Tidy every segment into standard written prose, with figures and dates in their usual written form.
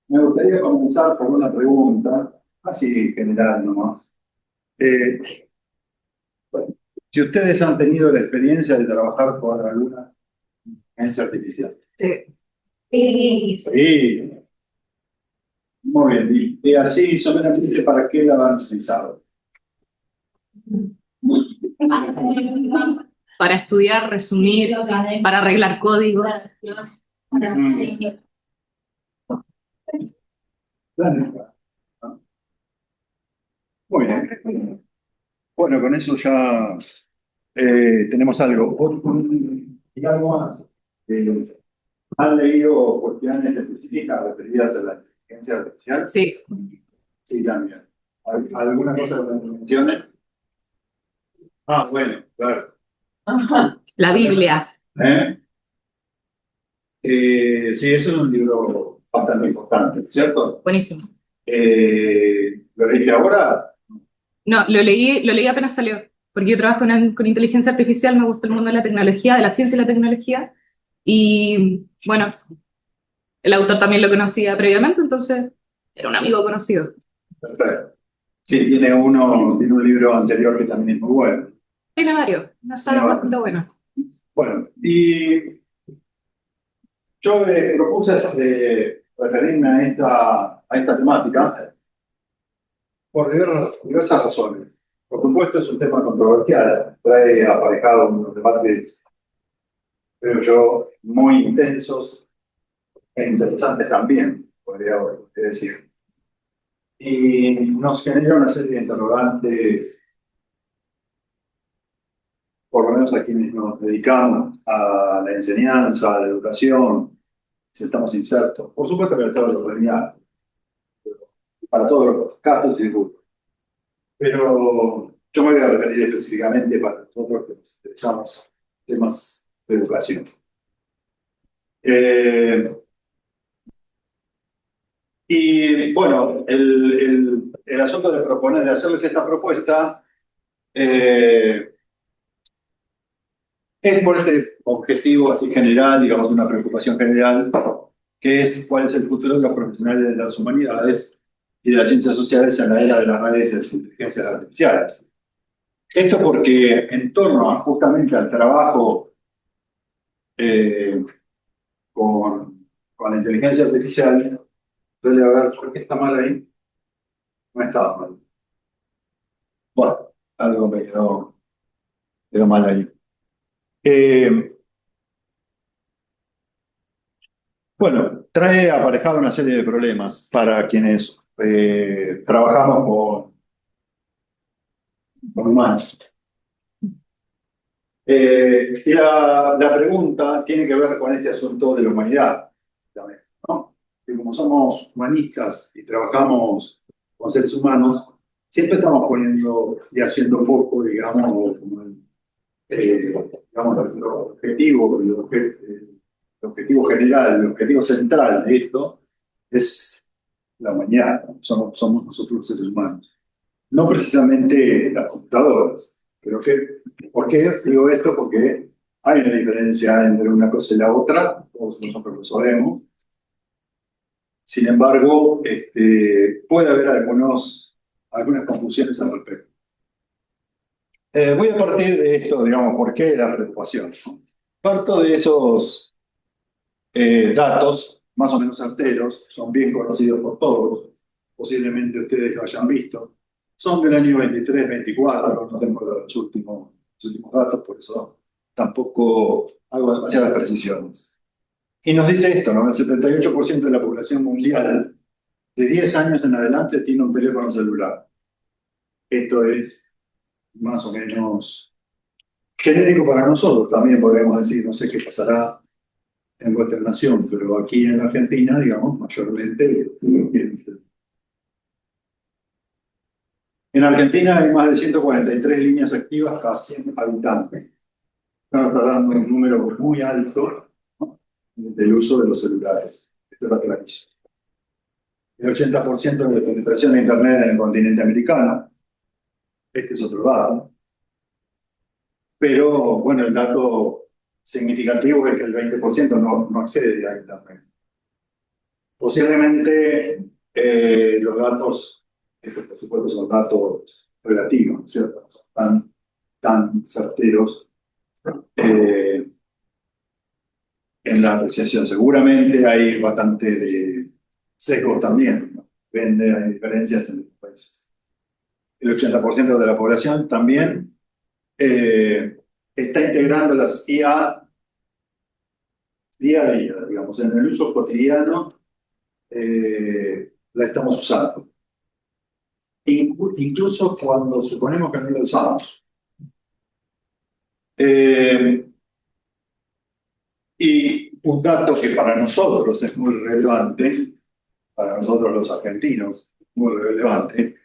Me gustaría comenzar con una pregunta, así general nomás. Eh, bueno, si ustedes han tenido la experiencia de trabajar con alguna inteligencia artificial. Sí. Sí, muy bien. Y así, someramente, ¿para qué la han utilizado? Para estudiar, resumir, para arreglar códigos. Mm, claro. Muy bien. Bueno, con eso ya tenemos algo. ¿Y algo más? Eh, ¿Han leído cuestiones específicas referidas a la inteligencia artificial? Sí. Sí, también. ¿Alguna cosa que me mencione? Ah, bueno, claro. La Biblia. ¿Eh? Sí, eso es un libro bastante importante, ¿cierto? Buenísimo. ¿Lo leíste ahora? No, lo leí apenas salió, porque yo trabajo con inteligencia artificial, me gusta el mundo de la tecnología, de la ciencia y la tecnología, y bueno, el autor también lo conocía previamente, entonces era un amigo conocido. Perfecto. Sí, tiene un libro anterior que también es muy bueno. Tiene varios, no Tiene saben varios. bastante bueno. Bueno, y yo propuse referirme a esta temática por diversas razones. Por supuesto, es un tema controversial, trae aparejado unos debates, creo yo, muy intensos e interesantes también, podría decir. Y nos genera una serie de interrogantes, por lo menos a quienes nos dedicamos a la enseñanza, a la educación, si estamos insertos. Por supuesto que a todos los gremiales, para todos los casos y grupos. Pero yo me voy a referir específicamente para nosotros que nos interesamos en temas de educación. Eh, y bueno, el asunto de proponer, de hacerles esta propuesta, eh, es por este objetivo así general, digamos, una preocupación general, que es cuál es el futuro de los profesionales de las humanidades y de las ciencias sociales en la era de las redes y de las inteligencias artificiales. Esto porque en torno justamente al trabajo eh, con la inteligencia artificial, suele haber, ¿por qué está mal ahí? No estaba mal. Bueno, algo me quedó mal ahí. Eh, bueno, trae aparejado una serie de problemas para quienes trabajamos con humanos. Y la pregunta tiene que ver con este asunto de la humanidad, también, ¿no? Que como somos humanistas y trabajamos con seres humanos, siempre estamos poniendo y haciendo foco, digamos, como digamos el objetivo, el objetivo general, el objetivo central de esto es la humanidad, ¿no? Somos nosotros los seres humanos. No precisamente las computadoras. Pero ¿por qué digo esto? Porque hay una diferencia entre una cosa y la otra, todos nosotros lo sabemos. Sin embargo, puede haber algunas confusiones al respecto. Voy a partir de esto, digamos, ¿por qué la preocupación? ¿No? Parto de esos datos, más o menos certeros, son bien conocidos por todos, posiblemente ustedes lo hayan visto. Son del año 23-24, no tengo los últimos datos, por eso tampoco hago demasiadas precisiones. Y nos dice esto, ¿no? El 78% de la población mundial de 10 años en adelante tiene un teléfono celular. Esto es más o menos genérico para nosotros, también podríamos decir, no sé qué pasará en vuestra nación, pero aquí en Argentina, digamos, mayormente. En Argentina hay más de 143 líneas activas cada 100 habitantes. Nos está dando un número muy alto, ¿no?, del uso de los celulares. Esto está clarísimo. El 80% de penetración de Internet en el continente americano. Este es otro dato. Pero, bueno, el dato significativo es que el 20% no accede a Internet. Posiblemente los datos, estos por supuesto son datos relativos, ¿no es cierto? No son tan certeros en la apreciación. Seguramente hay bastante de sesgo también, ¿no? Depende, hay diferencias en los países. El 80% de la población también está integrando las IA día a día, digamos, en el uso cotidiano la estamos usando. Incluso cuando suponemos que no la usamos. Y un dato que para nosotros es muy relevante, para nosotros los argentinos, muy relevante,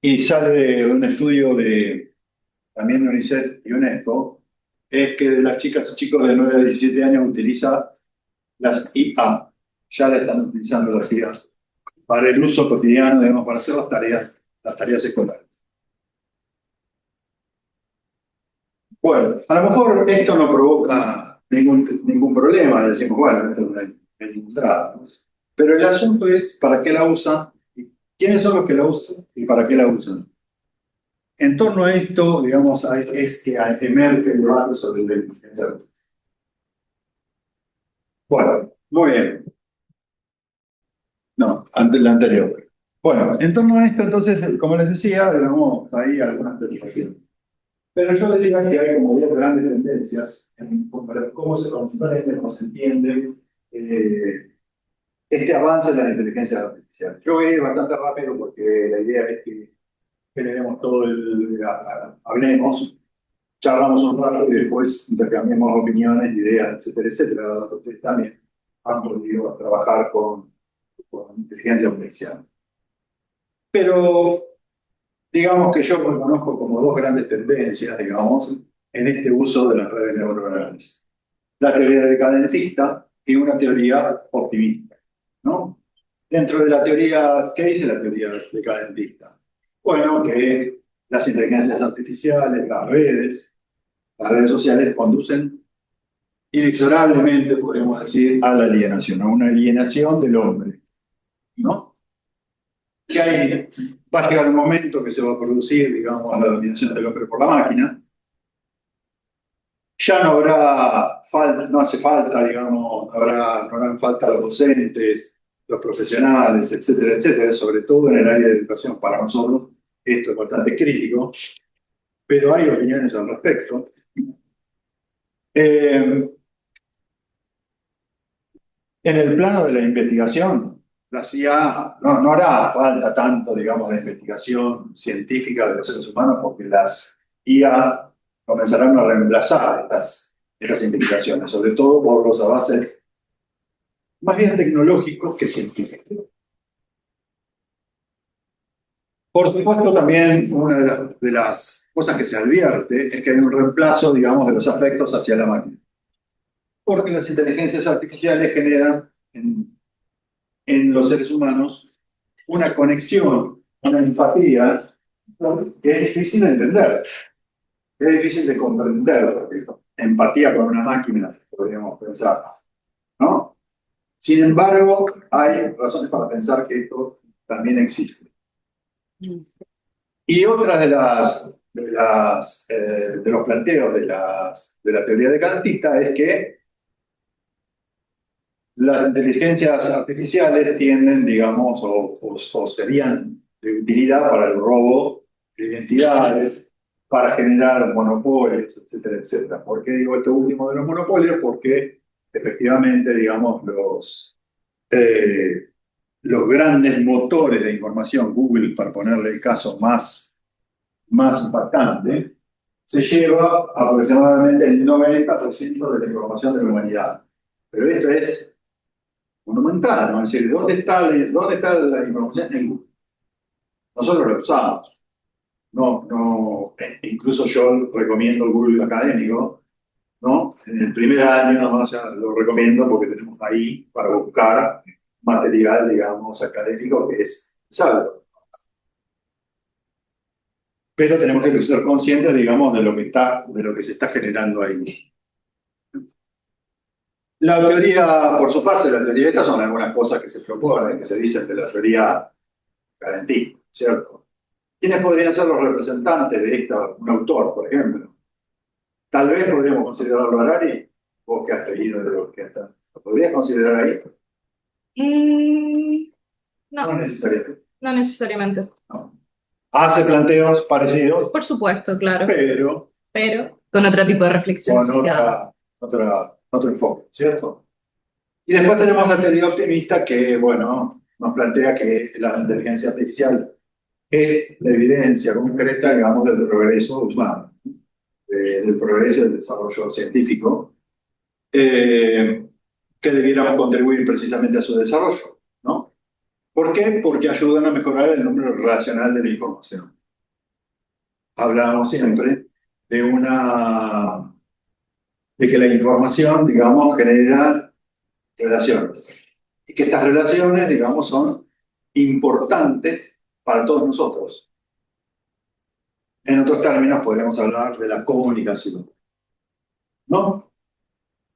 y sale de un estudio también de UNICEF y UNESCO, es que de las chicas y chicos de 9 a 17 años utiliza las IA, ya la están utilizando las IA, para el uso cotidiano, digamos, para hacer las tareas escolares. Bueno, a lo mejor esto no provoca ningún problema, decimos, bueno, esto no hay ningún drama, ¿no? Pero el asunto es para qué la usan, quiénes son los que la usan y para qué la usan. En torno a esto, digamos, es que emerge el debate sobre la inteligencia artificial. Bueno, muy bien. No, ante la anterior. Bueno, en torno a esto, entonces, como les decía, digamos, hay algunas preocupaciones. Pero yo diría que hay como dos grandes tendencias en cómo se comprende, cómo se entiende este avance de las inteligencias artificiales. Yo voy a ir bastante rápido porque la idea es que generemos todo hablemos, charlamos un rato y después intercambiemos opiniones, ideas, etcétera, etcétera. Dado que ustedes también han podido trabajar con inteligencia artificial. Pero digamos que yo reconozco como dos grandes tendencias, digamos, en este uso de las redes neuronales. La teoría decadentista y una teoría optimista, ¿no? Dentro de la teoría, ¿qué dice la teoría decadentista? Bueno, que las inteligencias artificiales, las redes sociales conducen inexorablemente, podríamos decir, a la alienación, a una alienación del hombre, ¿no? Que va a llegar un momento que se va a producir, digamos, la dominación del hombre por la máquina. Ya no habrá falta, no hace falta, digamos, no harán falta los docentes, los profesionales, etcétera, etcétera, sobre todo en el área de educación. Para nosotros esto es bastante crítico, pero hay opiniones al respecto. En el plano de la investigación, la CIA no hará falta tanto, digamos, la investigación científica de los seres humanos, porque las IA comenzarán a reemplazar estas investigaciones, sobre todo por los avances más bien tecnológicos que científicos. Por supuesto, también una de las cosas que se advierte es que hay un reemplazo, digamos, de los afectos hacia la máquina. Porque las inteligencias artificiales generan en los seres humanos una conexión, una empatía, ¿no?, que es difícil de entender, es difícil de comprender, porque empatía con una máquina, podríamos pensar, ¿no? Sin embargo, hay razones para pensar que esto también existe. Y otra de los planteos de la teoría decadentista es que las inteligencias artificiales tienden, digamos, o serían de utilidad para el robo de identidades, para generar monopolios, etcétera, etcétera. ¿Por qué digo esto último de los monopolios? Porque efectivamente, digamos, los grandes motores de información, Google, para ponerle el caso más impactante, se lleva aproximadamente el 90% de la información de la humanidad. Pero esto es monumental, ¿no? Es decir, ¿dónde está la información en Google? Nosotros lo usamos. Incluso yo recomiendo Google Académico, ¿no? En el primer año nomás ya lo recomiendo porque tenemos ahí para buscar material, digamos, académico que es salvo. Pero tenemos que ser conscientes, digamos, de lo que se está generando ahí. La teoría, por su parte, la teoría, estas son algunas cosas que se proponen, que se dicen de la teoría cadentista, ¿cierto? ¿Quiénes podrían ser los representantes de esta, un autor, por ejemplo? Tal vez podríamos considerarlo a Harari, vos que has leído de lo que está. ¿Lo podrías considerar ahí? Mm, No no, necesariamente. no necesariamente. No. Hace planteos parecidos, Por supuesto, claro, pero pero con otro tipo de reflexión con asociada. otro enfoque, ¿cierto? Y después tenemos la teoría optimista que, bueno, nos plantea que la inteligencia artificial es la evidencia concreta, digamos, del progreso humano, del progreso y del desarrollo científico, que debiéramos contribuir precisamente a su desarrollo, ¿no? ¿Por qué? Porque ayudan a mejorar el número relacional de la información. Hablamos siempre de de que la información, digamos, genera relaciones. Y que estas relaciones, digamos, son importantes para todos nosotros. En otros términos, podríamos hablar de la comunicación, ¿no?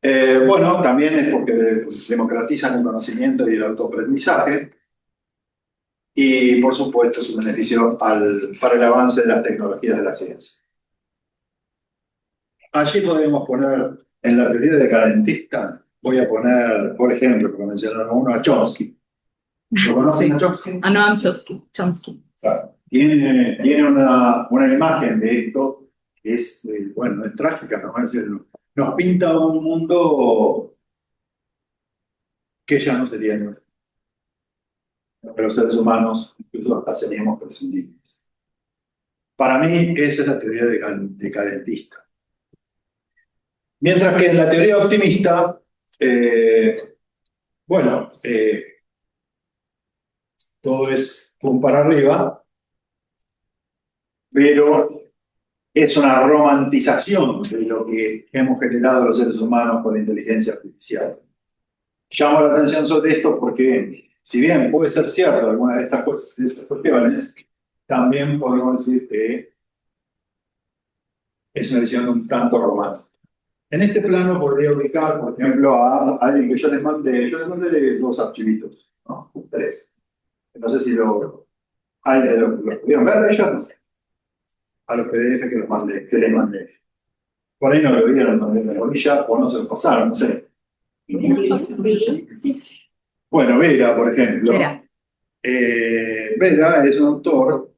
Bueno, también es porque democratizan el conocimiento y el autoaprendizaje, y por supuesto es un beneficio para el avance de las tecnologías de la ciencia. Allí podríamos poner, en la teoría decadentista, voy a poner, por ejemplo, como mencionaron uno, a Chomsky. ¿Lo conocen a Chomsky? Ah, Noam Chomsky. Chomsky. Claro. Tiene una imagen de esto que es, bueno, es trágica, ¿no? Es decir, nos pinta un mundo que ya no sería nuestro. Pero los seres humanos incluso hasta seríamos prescindibles. Para mí, esa es la teoría decadentista. Mientras que en la teoría optimista, bueno, todo es pum para arriba, pero es una romantización de lo que hemos generado los seres humanos con la inteligencia artificial. Llamo la atención sobre esto porque, si bien puede ser cierto alguna de estas cuestiones, también podemos decir que es una visión un tanto romántica. En este plano podría ubicar, por ejemplo, a alguien que yo les mandé dos archivitos, ¿no? Tres. No sé si lo pudieron ver ellos, no sé. A los PDF que les mandé. Por ahí no lo vieron también de la orilla, o no se los pasaron, no sé. Bueno, Vera, por ejemplo. Vera. Vera es un autor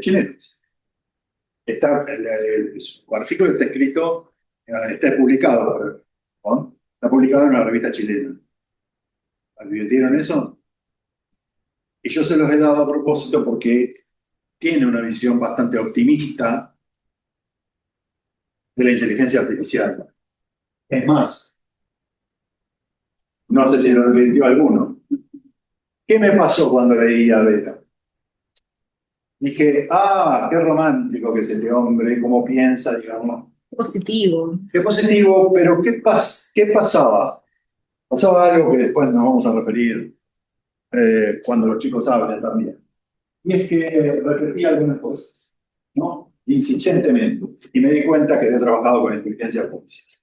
chileno. Su artículo está escrito, está publicado, ¿no? Está publicado en una revista chilena. ¿Advirtieron eso? Y yo se los he dado a propósito porque tiene una visión bastante optimista de la inteligencia artificial. Es más, no sé si lo advirtió alguno. ¿Qué me pasó cuando leí a Vera? Dije, qué romántico que es este hombre, cómo piensa, digamos. Positivo. Qué positivo, pero ¿qué pasaba? Pasaba algo que después nos vamos a referir cuando los chicos hablen también. Y es que repetía algunas cosas, ¿no? Insistentemente. Y me di cuenta que había trabajado con inteligencia artificial.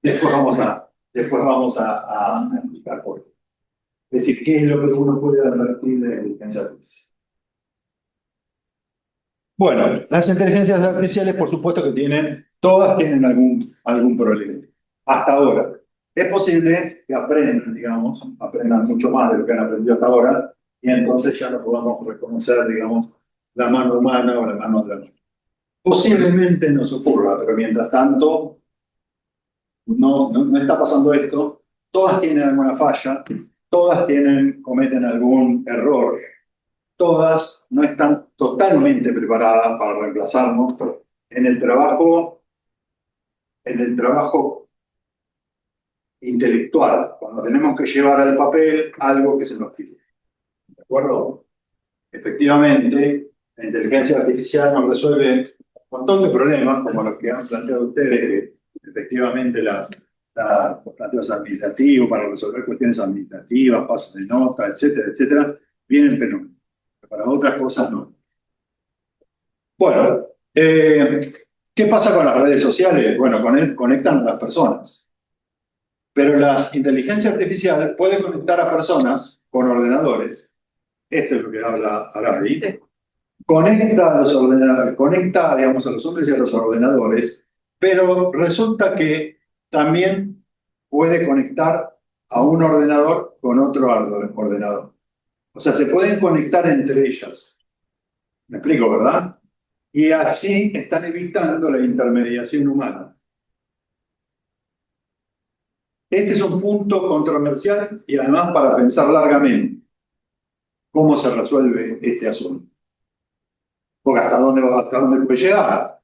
Después vamos a explicar por qué. Es decir, ¿qué es lo que uno puede advertir de la inteligencia artificial? Bueno, las inteligencias artificiales, por supuesto que todas tienen algún problema. Hasta ahora. Es posible que aprendan mucho más de lo que han aprendido hasta ahora, y entonces ya no podamos reconocer, digamos, la mano humana o la mano de la mano. Posiblemente nos ocurra, pero mientras tanto no está pasando esto. Todas tienen alguna falla, todas cometen algún error, todas no están totalmente preparadas para reemplazarnos en el trabajo intelectual, cuando tenemos que llevar al papel algo que se nos pide. ¿De acuerdo? Efectivamente, la inteligencia artificial nos resuelve un montón de problemas, como los que han planteado ustedes, que efectivamente los planteos administrativos, para resolver cuestiones administrativas, pasos de nota, etcétera, etcétera, vienen fenómenos. Para otras cosas no. Bueno, ¿qué pasa con las redes sociales? Bueno, conectan a las personas. Pero la inteligencia artificial puede conectar a personas con ordenadores. Esto es lo que habla Harari. Sí. Conecta a los ordenadores, conecta, digamos, a los hombres y a los ordenadores, pero resulta que también puede conectar a un ordenador con otro ordenador. O sea, se pueden conectar entre ellas. ¿Me explico, verdad? Y así están evitando la intermediación humana. Este es un punto controversial y además para pensar largamente cómo se resuelve este asunto. Porque hasta dónde puede llegar.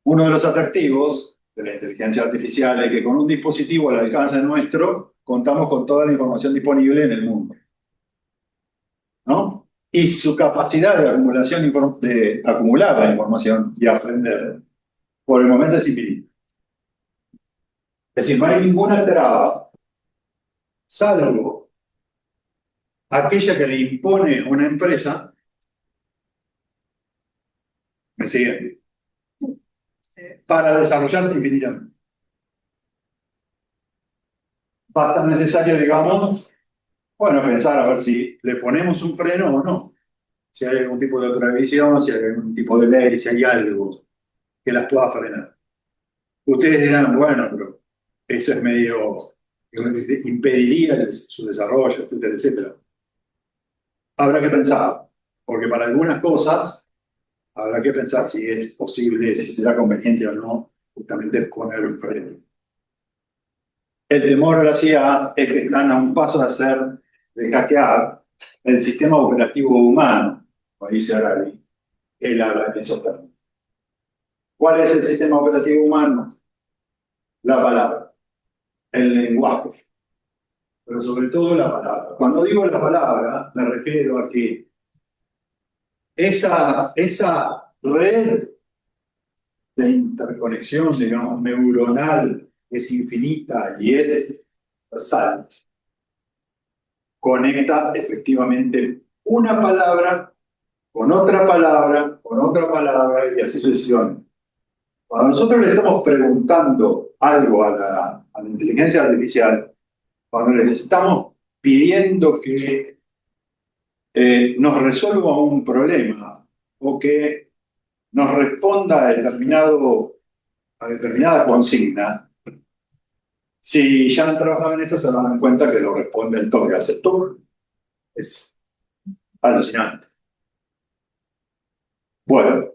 Uno de los atractivos de la inteligencia artificial es que con un dispositivo al alcance nuestro contamos con toda la información disponible en el mundo, ¿no? Y su capacidad de acumulación de acumular la información y aprender, por el momento es infinita. Es decir, no hay ninguna traba, salvo aquella que le impone una empresa, ¿me siguen? Para desarrollarse infinitamente. Va a estar necesario, digamos, bueno, pensar a ver si le ponemos un freno o no. Si hay algún tipo de otra visión, si hay algún tipo de ley, si hay algo que las pueda frenar. Ustedes dirán, bueno, pero esto es medio, impediría su desarrollo, etcétera, etcétera. Habrá que pensar, porque para algunas cosas habrá que pensar si es posible, si será conveniente o no, justamente poner un freno. El temor a la CIA es que están a un paso de hackear el sistema operativo humano, como dice Harari. Él habla de esos términos. ¿Cuál es el sistema operativo humano? La palabra, el lenguaje, pero sobre todo la palabra. Cuando digo la palabra, me refiero a que esa red de interconexión, digamos, neuronal, es infinita y es universal, conecta efectivamente una palabra con otra palabra, con otra palabra y así sucesivamente. Cuando nosotros le estamos preguntando algo a la inteligencia artificial, cuando les estamos pidiendo que nos resuelva un problema o que nos responda a determinada consigna, si ya han trabajado en esto se dan cuenta que lo responde el toque hace toque. Es alucinante. Bueno,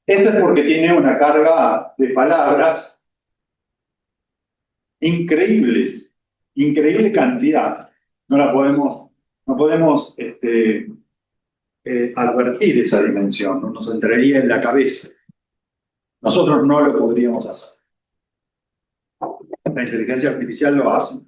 esto es porque tiene una carga de palabras increíbles, increíble cantidad. No podemos advertir esa dimensión, no nos entraría en la cabeza. Nosotros no lo podríamos hacer. La inteligencia artificial lo hace.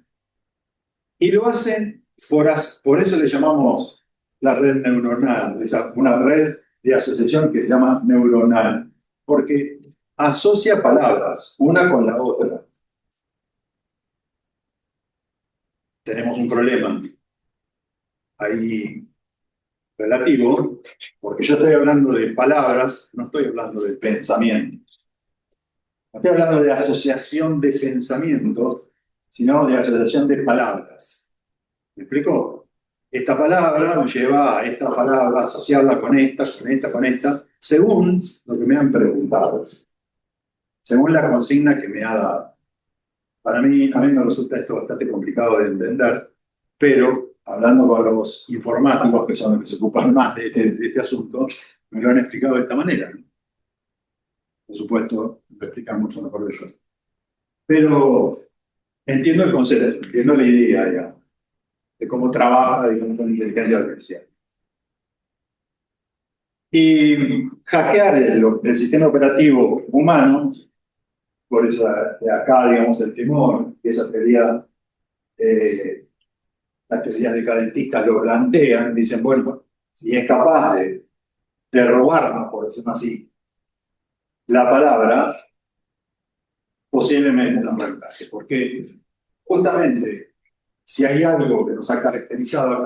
Y lo hacen, por eso le llamamos la red neuronal, una red de asociación que se llama neuronal, porque asocia palabras una con la otra. Tenemos un problema ahí relativo, porque yo estoy hablando de palabras, no estoy hablando de pensamientos. No estoy hablando de asociación de pensamientos, sino de asociación de palabras. ¿Me explico? Esta palabra me lleva a esta palabra, asociarla con esta, con esta, con esta, según lo que me han preguntado, según la consigna que me ha dado. A mí me resulta esto bastante complicado de entender, pero hablando con los informáticos, que son los que se ocupan más de este asunto, me lo han explicado de esta manera. Por supuesto, lo explican mucho mejor que yo. Pero entiendo el concepto, entiendo la idea ya, de cómo trabaja, digamos, con inteligencia artificial. Y hackear el sistema operativo humano, por eso de acá, digamos, el temor, que esa teoría, las teorías decadentistas lo plantean, dicen, bueno, si es capaz de robarnos, por decirlo así, la palabra, posiblemente nos reemplace. Porque justamente, si hay algo que nos ha caracterizado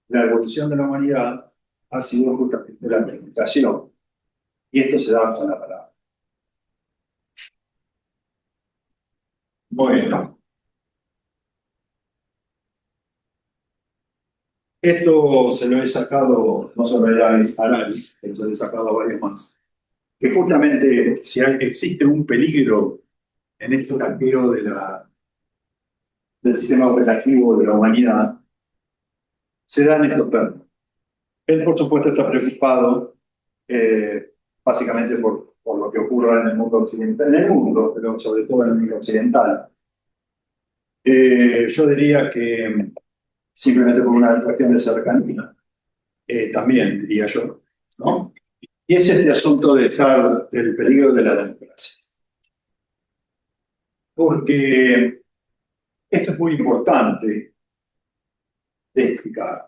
la evolución de la humanidad, ha sido justamente la comunicación. Y esto se da con la palabra. Bueno, esto se lo he sacado, no solo a Harari, pero se lo he sacado a varios más. Que justamente si existe un peligro en este blanqueo del sistema operativo de la humanidad, se da en estos términos. Él, por supuesto, está preocupado básicamente por lo que ocurre en el mundo occidental, en el mundo, pero sobre todo en el mundo occidental. Yo diría que simplemente por una cuestión de cercanía, también diría yo, ¿no? Y es este asunto del peligro de la democracia. Porque esto es muy importante de explicar.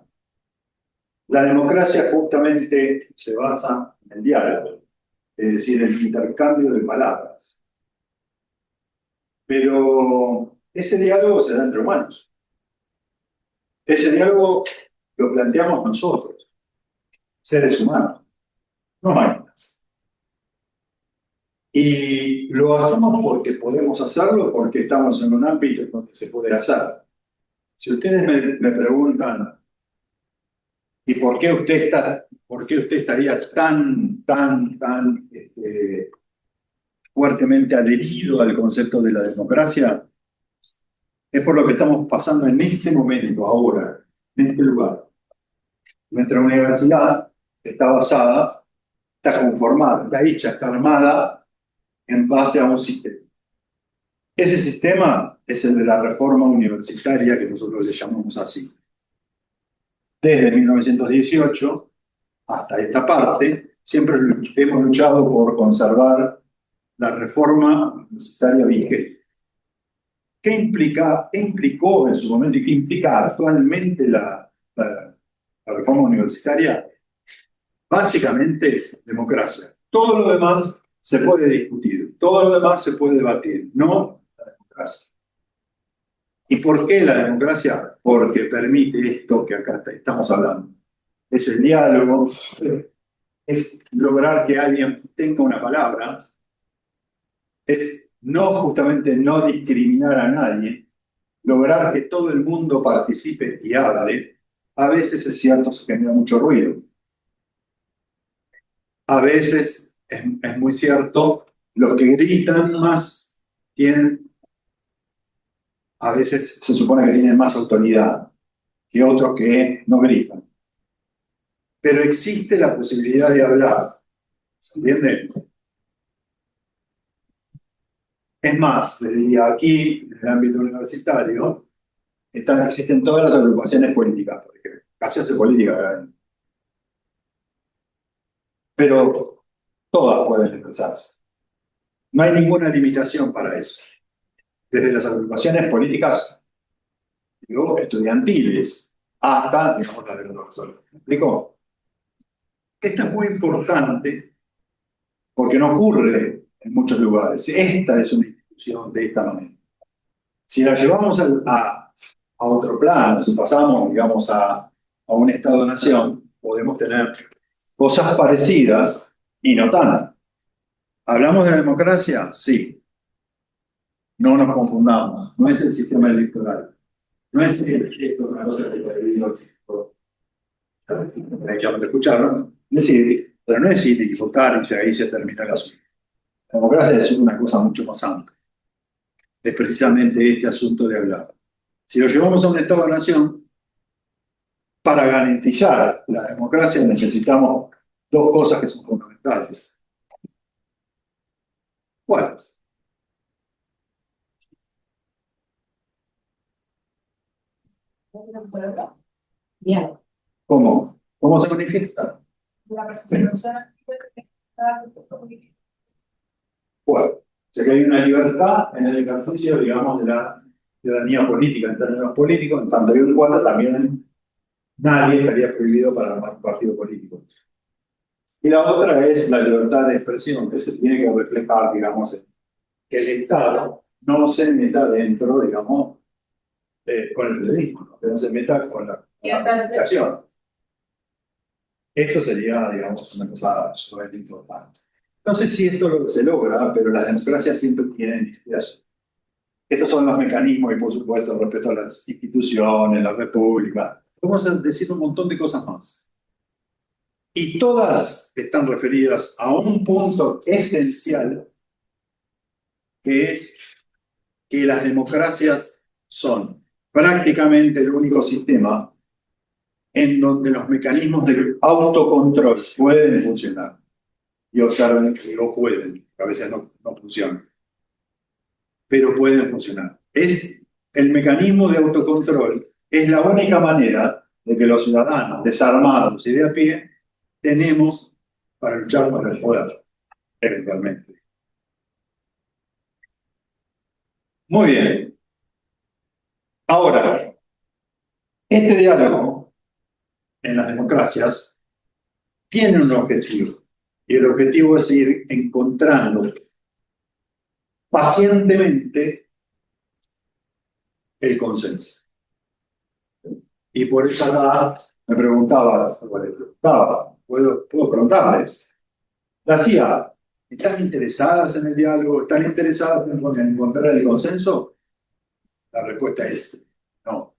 La democracia justamente se basa en el diálogo, es decir, en el intercambio de palabras. Pero ese diálogo se da entre humanos. Ese diálogo lo planteamos nosotros, seres humanos, no máquinas. Y lo hacemos porque podemos hacerlo, porque estamos en un ámbito donde se puede hacer. Si ustedes me preguntan, ¿y por qué usted estaría tan fuertemente adherido al concepto de la democracia? Es por lo que estamos pasando en este momento, ahora, en este lugar. Nuestra universidad está conformada, está hecha, está armada en base a un sistema. Ese sistema es el de la reforma universitaria, que nosotros le llamamos así. Desde 1918 hasta esta parte, siempre hemos luchado por conservar la reforma universitaria vigente. ¿Qué implicó en su momento y qué implica actualmente la reforma universitaria? Básicamente, democracia. Todo lo demás se puede discutir, todo lo demás se puede debatir, no la democracia. ¿Y por qué la democracia? Porque permite esto que acá estamos hablando. Es el diálogo, es lograr que alguien tenga una palabra, es justamente no discriminar a nadie, lograr que todo el mundo participe y hable. A veces es cierto, se genera mucho ruido. A veces es muy cierto, los que gritan más a veces se supone que tienen más autoridad que otros que no gritan. Pero existe la posibilidad de hablar, ¿se entiende? Es más, les diría, aquí, en el ámbito universitario, existen todas las agrupaciones políticas, porque casi hace política acá. Pero todas pueden expresarse. No hay ninguna limitación para eso. Desde las agrupaciones políticas, digo, estudiantiles, hasta, digamos, la de los profesores. ¿Me explico? Esto es muy importante porque no ocurre en muchos lugares. Esta es una institución de esta manera. Si la llevamos a otro plano, si pasamos, digamos, a un Estado-nación, podemos tener cosas parecidas y no tanto. ¿Hablamos de democracia? Sí. No nos confundamos. No es el sistema electoral. No es una cosa que hay que escucharlo. Pero no es ir y votar y ahí se termina el asunto. La democracia es una cosa mucho más amplia. Es precisamente este asunto de hablar. Si lo llevamos a un Estado-nación, para garantizar la democracia necesitamos dos cosas que son fundamentales. ¿Cuáles? Bien. ¿Cómo? ¿Cómo se manifiesta? Bueno, o sea que hay una libertad en el ejercicio, digamos, de la ciudadanía política en términos políticos, en tanto y en cuanto también nadie estaría prohibido para armar un partido político. Y la otra es la libertad de expresión, que se tiene que reflejar, digamos, que el Estado no se meta dentro, digamos, con el periodismo, ¿no? Que no se meta con la comunicación. Esto sería, digamos, una cosa sumamente importante. No sé si esto se logra, pero las democracias siempre tienen este asunto. Estos son los mecanismos y, por supuesto, respecto a las instituciones, la república. Podemos decir un montón de cosas más. Y todas están referidas a un punto esencial, que es que las democracias son prácticamente el único sistema en donde los mecanismos de autocontrol pueden funcionar. Y observen que no pueden, a veces no funcionan, pero pueden funcionar. Es el mecanismo de autocontrol, es la única manera de que los ciudadanos desarmados y de a pie tenemos para luchar por el poder, eventualmente. Muy bien. Ahora, este diálogo en las democracias tiene un objetivo, y el objetivo es ir encontrando pacientemente el consenso. Y por eso acá me preguntaba, ¿puedo preguntarles? La CIA, ¿están interesadas en el diálogo? ¿Están interesadas en encontrar el consenso? La respuesta es no.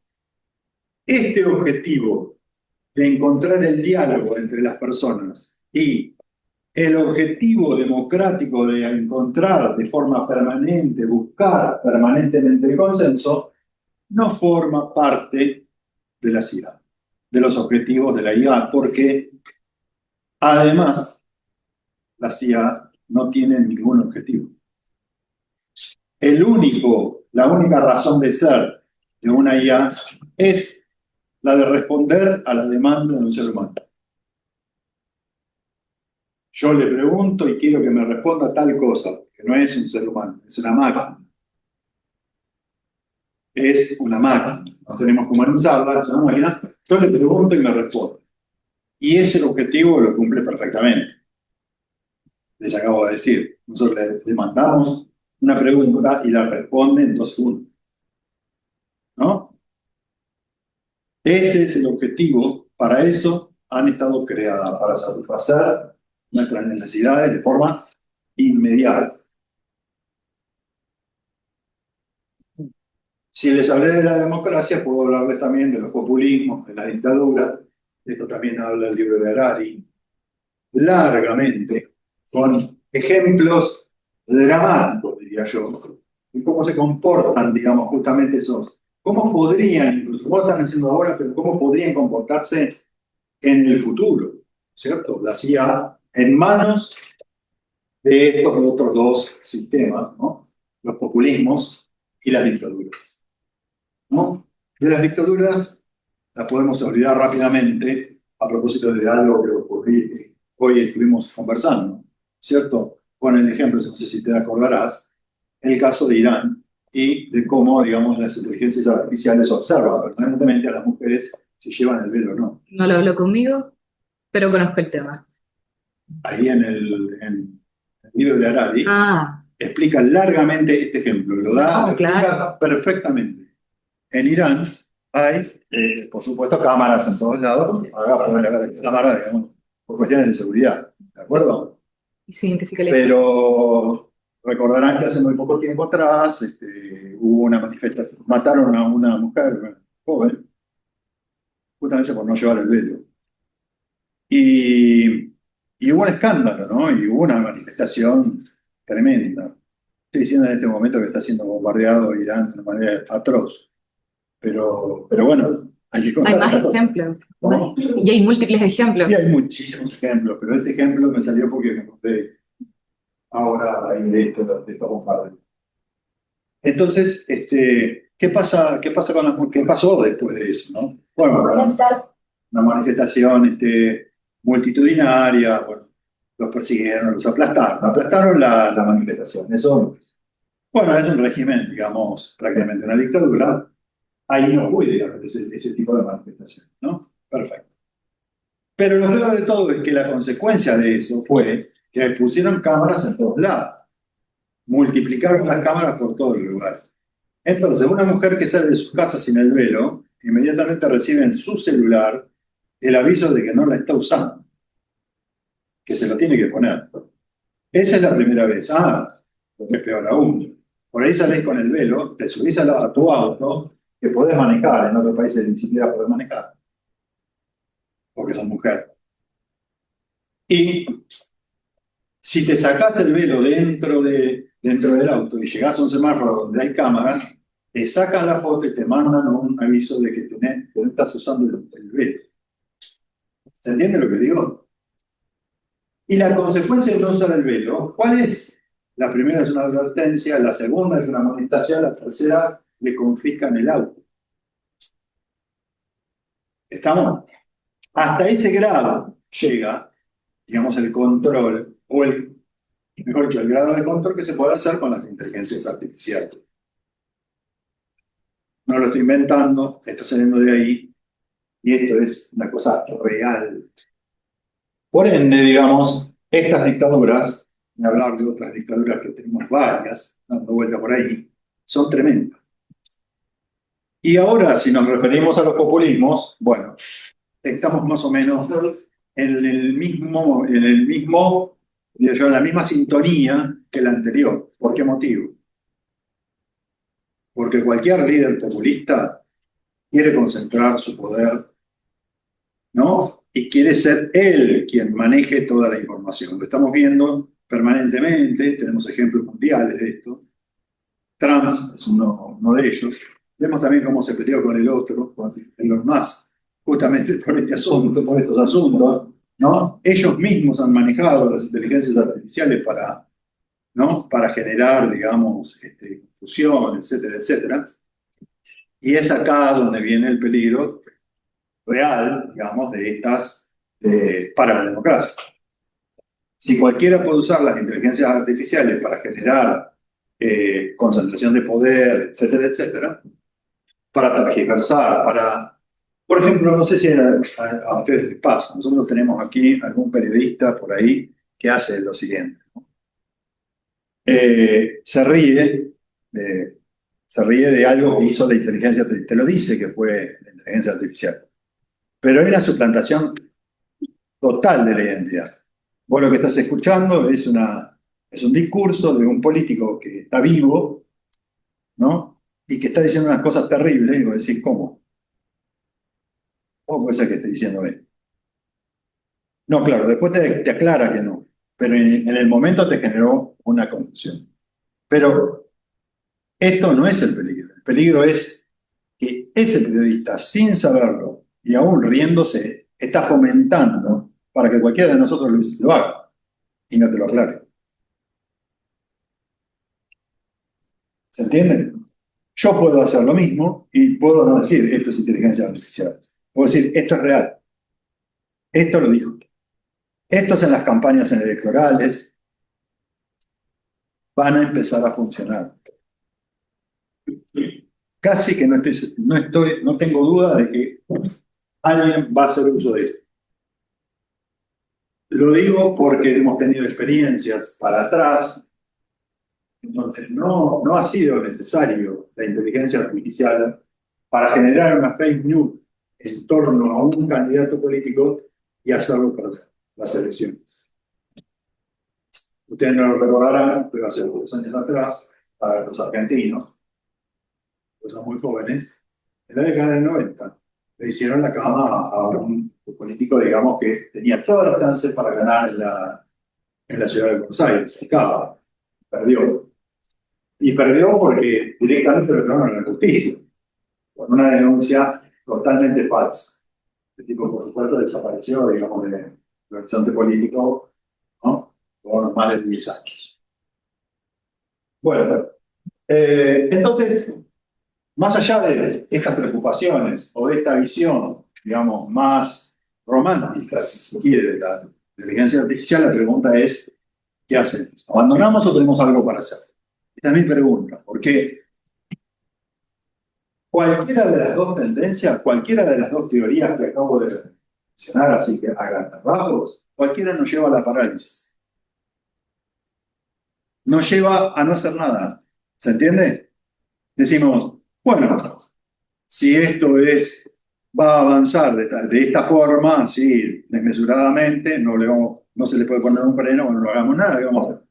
Este objetivo de encontrar el diálogo entre las personas y el objetivo democrático de encontrar de forma permanente, buscar permanentemente el consenso, no forma parte de la CIA, de los objetivos de la IA, porque además la CIA no tiene ningún objetivo. La única razón de ser de una IA es la de responder a la demanda de un ser humano. Yo le pregunto y quiero que me responda tal cosa, que no es un ser humano, es una máquina. Es una máquina, no tenemos que humanizarla, es una máquina. Yo le pregunto y me responde. Y ese objetivo lo cumple perfectamente. Les acabo de decir, nosotros le mandamos una pregunta y la responde en 2 segundos. ¿No? Ese es el objetivo. Para eso han estado creadas, para satisfacer nuestras necesidades de forma inmediata. Si les hablé de la democracia, puedo hablarles también de los populismos, de la dictadura. Esto también habla el libro de Harari, largamente, con ejemplos dramáticos, diría yo, de cómo se comportan, digamos, justamente esos. ¿Cómo podrían, incluso, cómo están haciendo ahora, pero cómo podrían comportarse en el futuro? ¿Cierto? La CIA en manos de estos otros 2 sistemas, ¿no? Los populismos y las dictaduras. ¿No? De las dictaduras las podemos olvidar rápidamente a propósito de algo que hoy estuvimos conversando, ¿cierto? Con el ejemplo, no sé si te acordarás, el caso de Irán y de cómo, digamos, las inteligencias artificiales observan permanentemente a las mujeres si llevan el velo o no. No lo habló conmigo, pero conozco el tema. Ahí en el libro de Harari explica largamente este ejemplo, lo da claro. perfectamente. En Irán hay, por supuesto, cámaras en todos lados, poder haber cámaras, digamos, por cuestiones de seguridad, ¿de acuerdo? Y se identifica el Pero recordarán que hace muy poco tiempo atrás hubo una manifestación, mataron a una mujer joven, justamente por no llevar el velo. Y hubo un escándalo, ¿no? Y hubo una manifestación tremenda. Estoy diciendo en este momento que está siendo bombardeado Irán de una manera atroz. Pero bueno, hay que contar. Hay más ejemplos. ¿No? Y hay múltiples ejemplos. Y hay muchísimos ejemplos, pero este ejemplo me salió porque me encontré ahora ahí de estos bombardeos. Entonces, ¿qué pasó después de eso, no? Bueno, una manifestación multitudinaria, bueno, los persiguieron, los aplastaron la manifestación. Eso, bueno, es un régimen, digamos, prácticamente una dictadura. Ahí no puede haber ese tipo de manifestación, ¿no? Perfecto. Pero lo peor de todo es que la consecuencia de eso fue que pusieron cámaras en todos lados. Multiplicaron las cámaras por todos los lugares. Entonces, una mujer que sale de su casa sin el velo, inmediatamente recibe en su celular el aviso de que no la está usando, que se lo tiene que poner. Esa es la primera vez. Lo que es peor aún. Por ahí salís con el velo, te subís a tu auto, que podés manejar, en otros países ni siquiera podés manejar, porque sos mujer. Y si te sacás el velo dentro del auto y llegás a un semáforo donde hay cámaras, te sacan la foto y te mandan un aviso de que estás usando el velo. ¿Se entiende lo que digo? Y la consecuencia de no usar el velo, ¿cuál es? La primera es una advertencia, la segunda es una amonestación, la tercera le confiscan el auto. ¿Estamos? Hasta ese grado llega, digamos, el control, o mejor dicho, el grado de control que se puede hacer con las inteligencias artificiales. No lo estoy inventando, está saliendo de ahí, y esto es una cosa real. Por ende, digamos, estas dictaduras, ni hablar de otras dictaduras que tenemos varias, dando vuelta por ahí, son tremendas. Y ahora, si nos referimos a los populismos, bueno, estamos más o menos en en la misma sintonía que la anterior. ¿Por qué motivo? Porque cualquier líder populista quiere concentrar su poder, ¿no? Y quiere ser él quien maneje toda la información. Lo estamos viendo permanentemente, tenemos ejemplos mundiales de esto. Trump es uno de ellos. Vemos también cómo se peleó con el otro, con Elon Musk, justamente por este asunto, por estos asuntos, ¿no? Ellos mismos han manejado las inteligencias artificiales ¿no? Para generar, digamos, confusión, etcétera, etcétera. Y es acá donde viene el peligro real, digamos, de estas para la democracia. Si cualquiera puede usar las inteligencias artificiales para generar concentración de poder, etcétera, etcétera, para tergiversar, por ejemplo, no sé si a ustedes les pasa, nosotros tenemos aquí algún periodista por ahí que hace lo siguiente, ¿no? Se ríe de, se ríe de algo que hizo la inteligencia artificial, te lo dice que fue la inteligencia artificial, pero hay una suplantación total de la identidad. Vos lo que estás escuchando es un discurso de un político que está vivo, ¿no? Y que está diciendo unas cosas terribles, y vos decís, ¿cómo? ¿Cómo puede ser que esté diciendo esto? No, claro, después te aclara que no, pero en el momento te generó una confusión. Pero esto no es el peligro es que ese periodista, sin saberlo y aún riéndose, está fomentando para que cualquiera de nosotros lo haga y no te lo aclare. ¿Se entiende? Yo puedo hacer lo mismo y puedo no decir esto es inteligencia artificial. Puedo decir esto es real. Esto lo dijo. Esto es en las campañas electorales. Van a empezar a funcionar. Casi que no tengo duda de que alguien va a hacer uso de esto. Lo digo porque hemos tenido experiencias para atrás donde no ha sido necesario la inteligencia artificial para generar una fake news en torno a un candidato político y hacerlo perder las elecciones. Ustedes no lo recordarán, pero hace unos años atrás, para los argentinos, que son muy jóvenes, en la década del 90, le hicieron la cama a un político, digamos, que tenía todas las chances para ganar en la ciudad de Buenos Aires, el Cava. Perdió. Y perdió porque directamente lo llevaron a la justicia, con una denuncia totalmente falsa. El tipo, por supuesto, desapareció, digamos, del horizonte político, ¿no? Por más de 10 años. Bueno, entonces, más allá de estas preocupaciones o de esta visión, digamos, más romántica, si se quiere, de la inteligencia artificial, la pregunta es, ¿qué hacemos? ¿Abandonamos o tenemos algo para hacer? Esta es mi pregunta, porque cualquiera de las dos tendencias, cualquiera de las dos teorías que acabo de mencionar, así que a grandes rasgos, cualquiera nos lleva a la parálisis. Nos lleva a no hacer nada. ¿Se entiende? Decimos, bueno, si esto va a avanzar de esta forma, así desmesuradamente, no se le puede poner un freno o no lo hagamos nada, ¿qué vamos a hacer?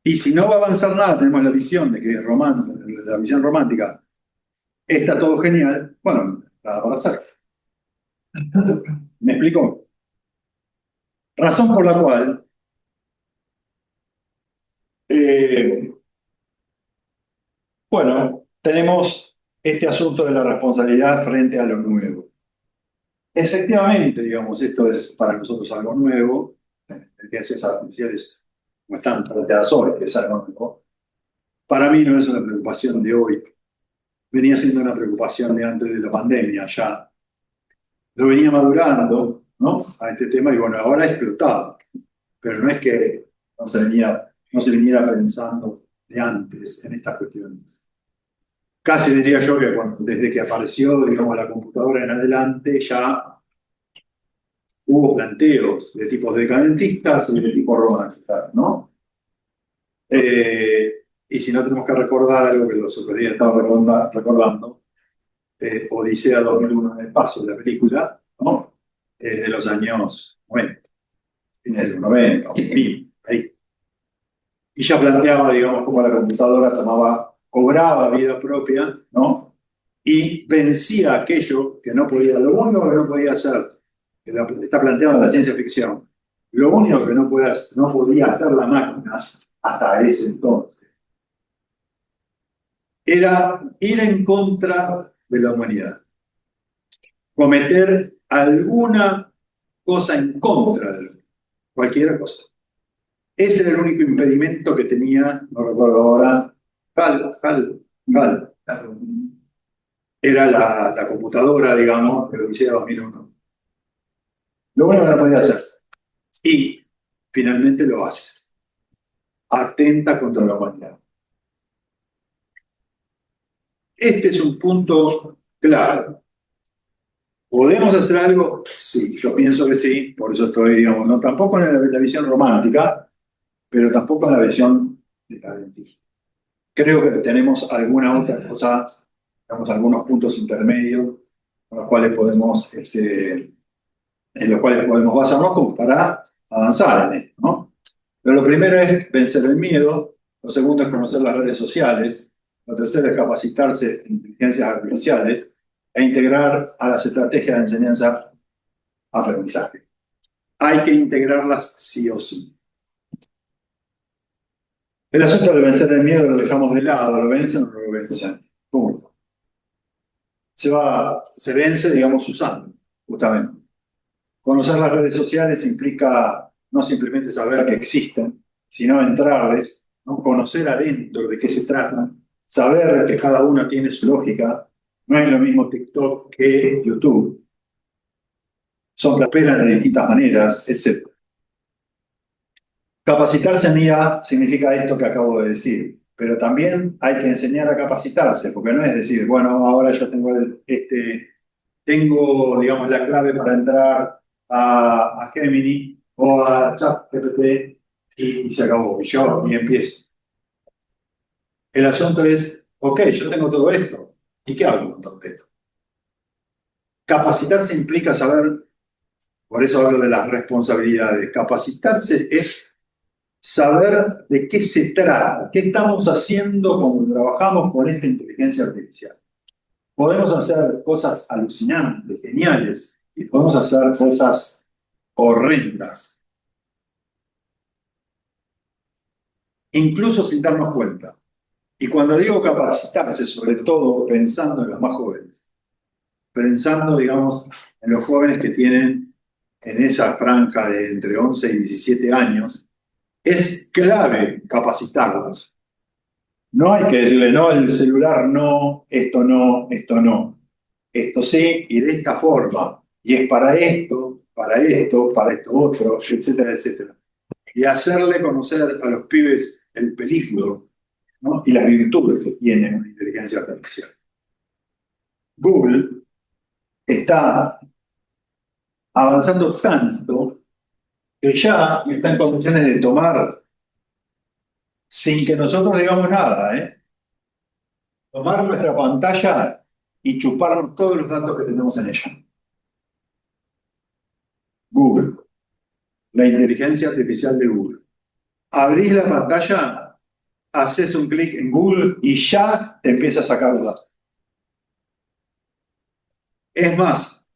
Y si no va a avanzar nada, tenemos la visión de que la visión romántica, está todo genial, bueno, nada para hacer. ¿Me explico? Razón por la cual, eh, bueno, tenemos este asunto de la responsabilidad frente a lo nuevo. Efectivamente, digamos, esto es para nosotros algo nuevo, inteligencias artificiales no están planteadas hoy, es algo nuevo. Para mí no es una preocupación de hoy, venía siendo una preocupación de antes de la pandemia, ya lo venía madurando, ¿no? A este tema y bueno, ahora ha explotado, pero no es que no se viniera pensando de antes en estas cuestiones. Casi diría yo que desde que apareció, digamos, la computadora en adelante, ya hubo planteos de tipos decadentistas y de tipo románticos, ¿no? Y si no tenemos que recordar algo que los otros días estaba recordando, Odisea 2001 en el espacio, la película, ¿no? De los años 90, fines de los 90, 2000, ahí. Y ya planteaba, digamos, cómo la computadora cobraba vida propia, ¿no? Y vencía aquello que no podía, lo único que no podía hacer, que está planteado en la ciencia ficción, lo único que no podía hacer la máquina hasta ese entonces era ir en contra de la humanidad, cometer alguna cosa en contra de la humanidad, cualquier cosa. Ese era el único impedimento que tenía, no recuerdo ahora, Hal. Era la computadora, digamos, de Odisea 2001. Lo único que no podía hacer. Y finalmente lo hace. Atenta contra la humanidad. Este es un punto claro. ¿Podemos hacer algo? Sí, yo pienso que sí. Por eso estoy, digamos, no tampoco en la visión romántica, pero tampoco en la visión decadentista. Creo que tenemos alguna otra cosa, digamos, algunos puntos intermedios con los cuales en los cuales podemos basarnos como para avanzar en esto, ¿no? Pero lo primero es vencer el miedo, lo segundo es conocer las redes sociales, lo tercero es capacitarse en inteligencias artificiales e integrar a las estrategias de enseñanza-aprendizaje. Hay que integrarlas sí o sí. El asunto de vencer el miedo lo dejamos de lado, lo vencen o no lo vencen. Punto. Se vence, digamos, usando, justamente. Conocer las redes sociales implica no simplemente saber que existen, sino entrarles, ¿no? Conocer adentro de qué se tratan, saber que cada una tiene su lógica. No es lo mismo TikTok que YouTube. Son operan de distintas maneras, etc. Capacitarse en IA significa esto que acabo de decir, pero también hay que enseñar a capacitarse, porque no es decir, bueno, ahora yo tengo, digamos, la clave para entrar a Gemini o a ChatGPT y se acabó, y empiezo. El asunto es, ok, yo tengo todo esto, ¿y qué hago con todo esto? Capacitarse implica saber, por eso hablo de las responsabilidades, capacitarse es saber de qué se trata, qué estamos haciendo cuando trabajamos con esta inteligencia artificial. Podemos hacer cosas alucinantes, geniales, y podemos hacer cosas horrendas, incluso sin darnos cuenta. Y cuando digo capacitarse, sobre todo pensando en los más jóvenes, pensando, digamos, en los jóvenes que tienen en esa franja de entre 11 y 17 años, es clave capacitarlos. No hay que decirle, no, el celular no, esto no, esto no. Esto sí, y de esta forma. Y es para esto, para esto otro, etcétera, etcétera. Y hacerle conocer a los pibes el peligro, ¿no? Y las virtudes que tiene una inteligencia artificial. Google está avanzando tanto que ya está en condiciones de tomar, sin que nosotros digamos nada, tomar nuestra pantalla y chuparnos todos los datos que tenemos en ella. Google, la inteligencia artificial de Google. Abrís la pantalla haces un clic en Google y ya te empieza a sacar los datos. Es más,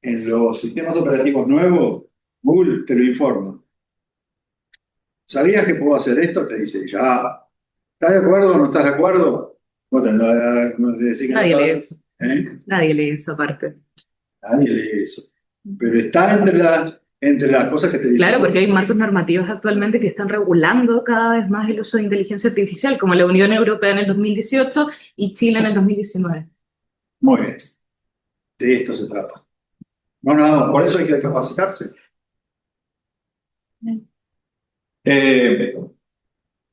en los sistemas operativos nuevos, Google te lo informa. ¿Sabías que puedo hacer esto? Te dice, ya. ¿Estás de acuerdo o no estás de acuerdo? Vos no decís que no Nadie lee estás. eso. ¿Eh? Nadie lee esa parte. Nadie lee eso. Pero está entre las cosas que te dicen. Claro, porque hay marcos normativos actualmente que están regulando cada vez más el uso de inteligencia artificial, como la Unión Europea en el 2018 y Chile en el 2019. Muy bien. De esto se trata. No, no, por eso hay que capacitarse.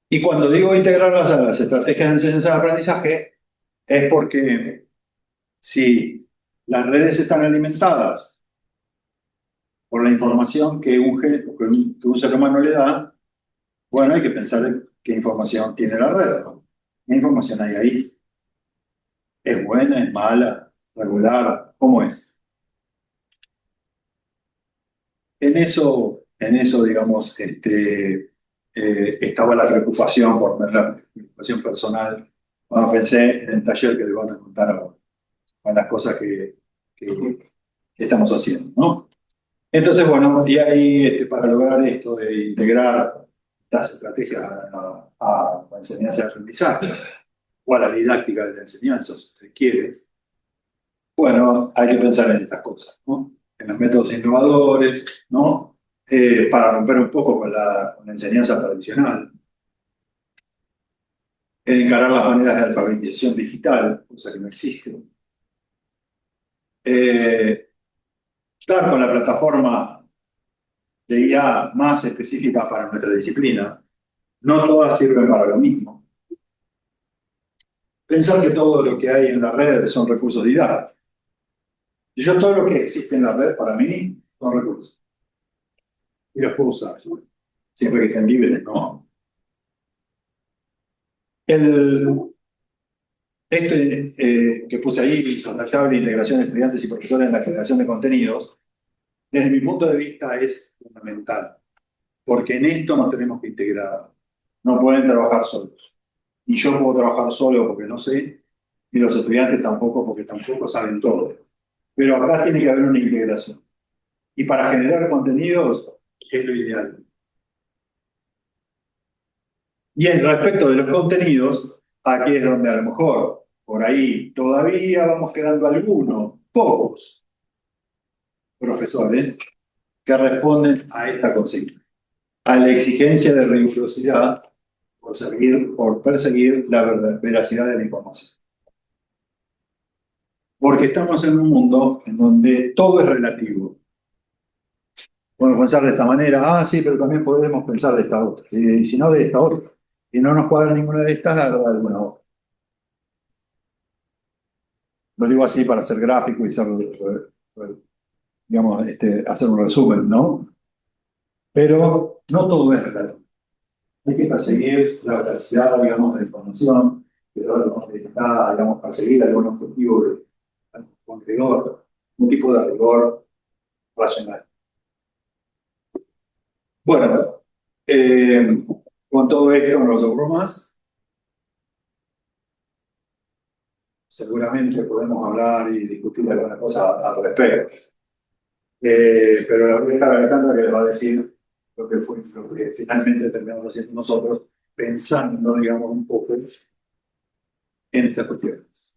Y cuando digo integrar las estrategias de enseñanza y aprendizaje, es porque si las redes están alimentadas por la información que que un ser humano le da, bueno, hay que pensar en qué información tiene la red, ¿no? ¿Qué información hay ahí? ¿Es buena, es mala, regular? ¿Cómo es? En eso digamos, estaba la preocupación por ver la preocupación personal. Cuando pensé en el taller que le van a contar ahora, con las cosas que estamos haciendo, ¿no? Entonces, bueno, y ahí para lograr esto de integrar estas estrategias a la enseñanza y aprendizaje, o a la didáctica de la enseñanza, si usted quiere, bueno, hay que pensar en estas cosas, ¿no? En los métodos innovadores, ¿no? Para romper un poco con la enseñanza tradicional, en encarar las maneras de alfabetización digital, cosa que no existe. Estar con la plataforma de IA más específica para nuestra disciplina. No todas sirven para lo mismo. Pensar que todo lo que hay en la red son recursos didácticos. Y yo todo lo que existe en la red para mí son recursos. Y los puedo usar, siempre que estén libres, ¿no? Que puse ahí, subrayable, integración de estudiantes y profesores en la generación de contenidos, desde mi punto de vista es fundamental, porque en esto nos tenemos que integrar. No pueden trabajar solos. Y yo puedo trabajar solo porque no sé, y los estudiantes tampoco porque tampoco saben todo. Pero acá tiene que haber una integración. Y para generar contenidos es lo ideal. Y en respecto de los contenidos, aquí es donde a lo mejor, por ahí, todavía vamos quedando algunos, pocos profesores que responden a esta consigna, a la exigencia de rigurosidad por perseguir la veracidad de la información. Porque estamos en un mundo en donde todo es relativo. Podemos pensar de esta manera, sí, pero también podemos pensar de esta otra. Y si no, de esta otra. Y no nos cuadra ninguna de estas, agarrar alguna otra. Lo digo así para ser gráfico y ser, digamos, hacer un resumen, ¿no? Pero no todo es relativo. Hay que perseguir la veracidad, digamos, de la información, pero está, digamos, perseguir algún objetivo con rigor, un tipo de rigor racional. Bueno, con todo esto no los aburro más. Seguramente podemos hablar y discutir alguna cosa al respecto. Pero la voy a dejar a Alejandra que le va a decir lo que finalmente terminamos haciendo nosotros, pensando, digamos, un poco en estas cuestiones.